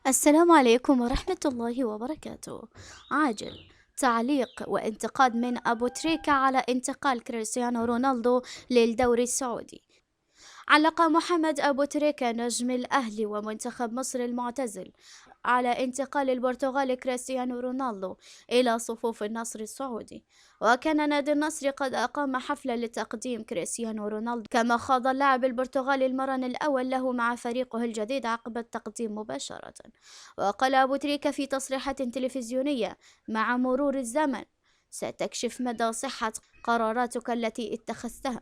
السلام عليكم ورحمة الله وبركاته. عاجل تعليق وانتقاد من أبو تريكة على انتقال كريستيانو رونالدو للدوري السعودي. علق محمد أبو تريكة نجم الأهلي ومنتخب مصر المعتزل على انتقال البرتغالي كريستيانو رونالدو إلى صفوف النصر السعودي. وكان نادي النصر قد أقام حفلا لتقديم كريستيانو رونالدو، كما خاض اللاعب البرتغالي المران الأول له مع فريقه الجديد عقب التقديم مباشرة. وقال أبو تريكة في تصريحات تلفزيونية: مع مرور الزمن ستكشف مدى صحة قراراتك التي اتخذتها.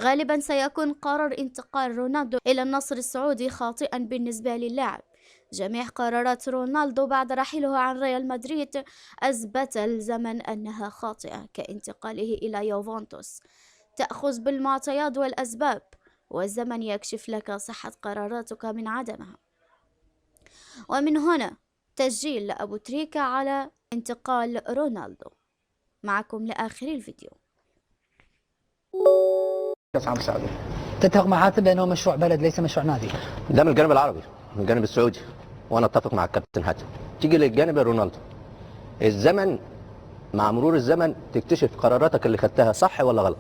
غالبا سيكون قرار انتقال رونالدو إلى النصر السعودي خاطئا بالنسبة للاعب. جميع قرارات رونالدو بعد رحيله عن ريال مدريد أثبت الزمن أنها خاطئة، كانتقاله إلى يوفنتوس. تأخذ بالمعطيات والأسباب، والزمن يكشف لك صحة قراراتك من عدمها. ومن هنا تسجيل لأبو تريكة على انتقال رونالدو. معكم لآخر الفيديو. عم سعدو، تتفق مع حاتم بأنه مشروع بلد ليس مشروع نادي؟ ده من الجانب العربي، من الجانب السعودي، وانا اتفق مع الكابتن حاتم. تيجي للجانب رونالدو، الزمن مع مرور الزمن تكتشف قراراتك اللي خدتها صح ولا غلط.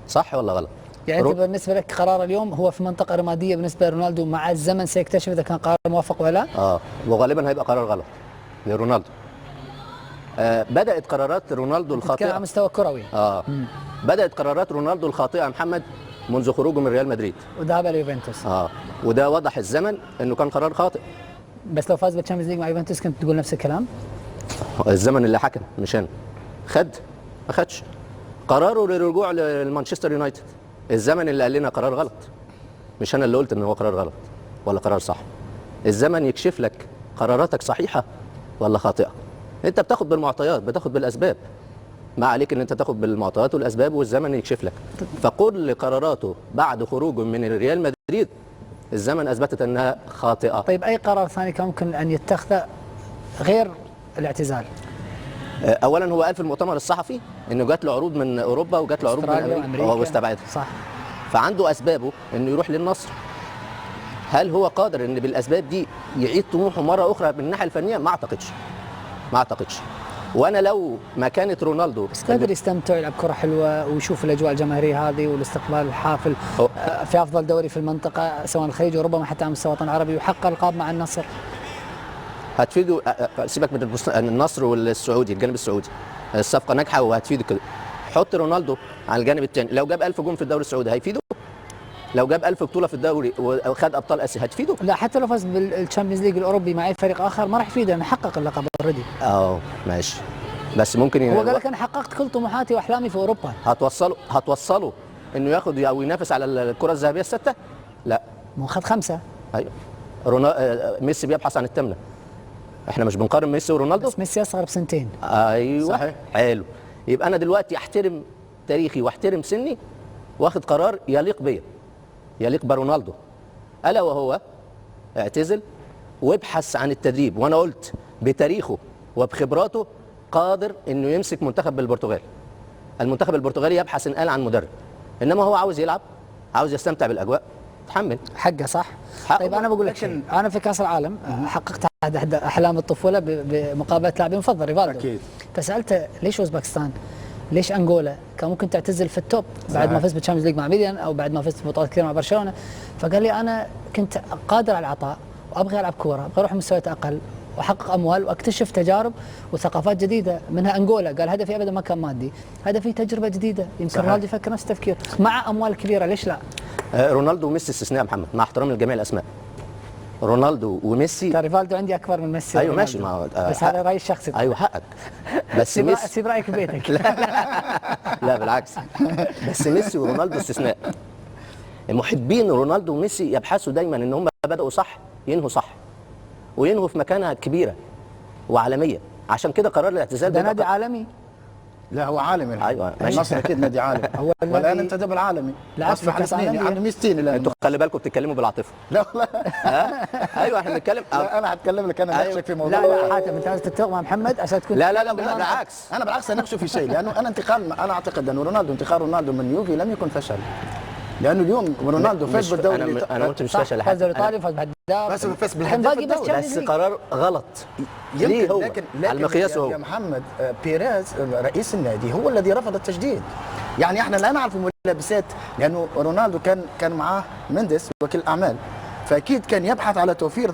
صح ولا غلط؟ يعني انت بالنسبه لك قرار اليوم هو في منطقه رماديه بالنسبه لرونالدو، مع الزمن سيكتشف اذا كان قرار موفق ولا لا؟ وغالبا هيبقى قرار غلط لرونالدو. بدأت قرارات رونالدو الخاطئة على مستوى كروي. بدأت قرارات رونالدو الخاطئة يا محمد منذ خروجه من ريال مدريد وذهب الى يوفنتوس. وده وضح الزمن انه كان قرار خاطئ. بس لو فاز بالتشامبيونز ليج مع يوفنتوس كنت تقول نفس الكلام؟ الزمن اللي حكم، مش انا. ما خدش قراره للرجوع لمانشستر يونايتد. الزمن اللي قال لنا قرار غلط، مش انا اللي قلت ان هو قرار غلط ولا قرار صح. الزمن يكشف لك قراراتك صحيحة ولا خاطئة. انت بتاخد بالمعطيات، بتاخد بالاسباب. ما عليك ان انت تاخد بالمعطيات والاسباب والزمن يكشف لك. فكل قراراته بعد خروجه من ريال مدريد الزمن اثبتت انها خاطئة. طيب اي قرار ثاني كان ممكن ان يتخذه غير الاعتزال؟ اولا هو قال في المؤتمر الصحفي انه جات له عروض من اوروبا وجات له عروض من امريكا واستبعدها. صح. فعنده اسبابه انه يروح للنصر. هل هو قادر ان بالاسباب دي يعيد طموحه مره اخرى من الناحيه الفنيه؟ ما اعتقدش. وانا لو مكانه رونالدو بس قادر يستمتع، يلعب كره حلوه ويشوف الاجواء الجماهيريه هذه والاستقبال الحافل في افضل دوري في المنطقه سواء الخليج وربما حتى على مستوى الوطن العربي، ويحقق القاب مع النصر. هتفيده. سيبك من النصر والسعودي، الجانب السعودي الصفقه ناجحه وهتفيدك كده. حط رونالدو على الجانب الثاني، لو جاب 1000 جون في الدوري السعودي هيفيده. لو جاب 1000 بطوله في الدوري وخد ابطال اسيا هتفيده. لا، حتى لو فاز بالتشامبيونز ليج الاوروبي مع اي فريق اخر ما راح يفيده لانه حقق اللقب اوريدي. ماشي، بس ممكن هو قال لك انا حققت كل طموحاتي واحلامي في اوروبا. هتوصله انه ياخد او ينافس على الكره الذهبيه السته؟ لا، ما خد 5. ايوه. ميسي بيبحث عن الثامنه. احنا مش بنقارن ميسي ورونالدو، بس ميسي اصغر بسنتين. ايوه صحيح. حلو. يبقى انا دلوقتي احترم تاريخي واحترم سني، واخد قرار يليق بيا، يليق برونالدو، الا وهو اعتزل وابحث عن التدريب. وانا قلت بتاريخه وبخبراته قادر انه يمسك منتخب البرتغال. المنتخب البرتغالي يبحث الان عن مدرب، انما هو عاوز يلعب، عاوز يستمتع بالاجواء، تحمل حقه. صح. طيب انا بقول لك شيء، انا في كاس العالم حققت احد احلام الطفوله بمقابله لاعبي مفضل ريفالدو. اكيد. فسالته ليش اوزبكستان؟ ليش انغولا؟ كان ممكن تعتزل في التوب بعد ما فزت بالتشامبيونز ليج مع ميلان او بعد ما فزت ببطولات كثيره مع برشلونه. فقال لي انا كنت قادر على العطاء وابغى العب كوره، ابغى اروح مستويات اقل واحقق اموال واكتشف تجارب وثقافات جديده، منها انغولا. قال هدفي ابدا ما كان مادي، هدفي تجربه جديده. يمكن رونالدو يفكر نفس التفكير مع اموال كبيره، ليش لا؟ رونالدو وميسي استثناء محمد، مع احترامي لجميع الاسماء. رونالدو وميسي. ريفالدو عندي اكبر من ميسي. ايوه ماشي، بس هذا رايي الشخصي. ايوه حقك. بس ميسي سيب رايك ببيتك. لا بالعكس. بس ميسي ورونالدو استثناء. محبين رونالدو وميسي يبحثوا دايما ان هم بداوا صح ينهوا صح، وينهوا في مكانه كبيره وعالميه. عشان كده قرار الاعتزال ده نادي عالمي. لا هو عالمي. ايوه النصر اكيد نادي عالمي. والان انت دبل عالمي. اصبح الاثنين يعني 100 سنين الان. انتوا خلي بالكم بتتكلموا بالعاطفه. لا والله. ايوه احنا بنتكلم. لا انا هتكلم لك، انا ناقشك في موضوع. لا حاتم انت لازم تتفق مع محمد عشان تكون. لا بالعكس. انا بالعكس اناقشه في شيء، لانه انا انا اعتقد انه انتقال رونالدو من يوفي لم يكن فشل، لانه اليوم رونالدو فاز بالدوري. انا قلت مش فشل. فاز بالدوري الايطالي وفاز بس كان بالهدف باقي بس الدوري. Champions بس League. قرار غلط. ليه يمكن هو؟ لكن على مقياسه هو. يا محمد بيريز رئيس النادي هو الذي رفض التجديد. يعني احنا لا نعرف الملابسات، لانه رونالدو كان معاه مندس وكيل اعمال، فاكيد كان يبحث على توفير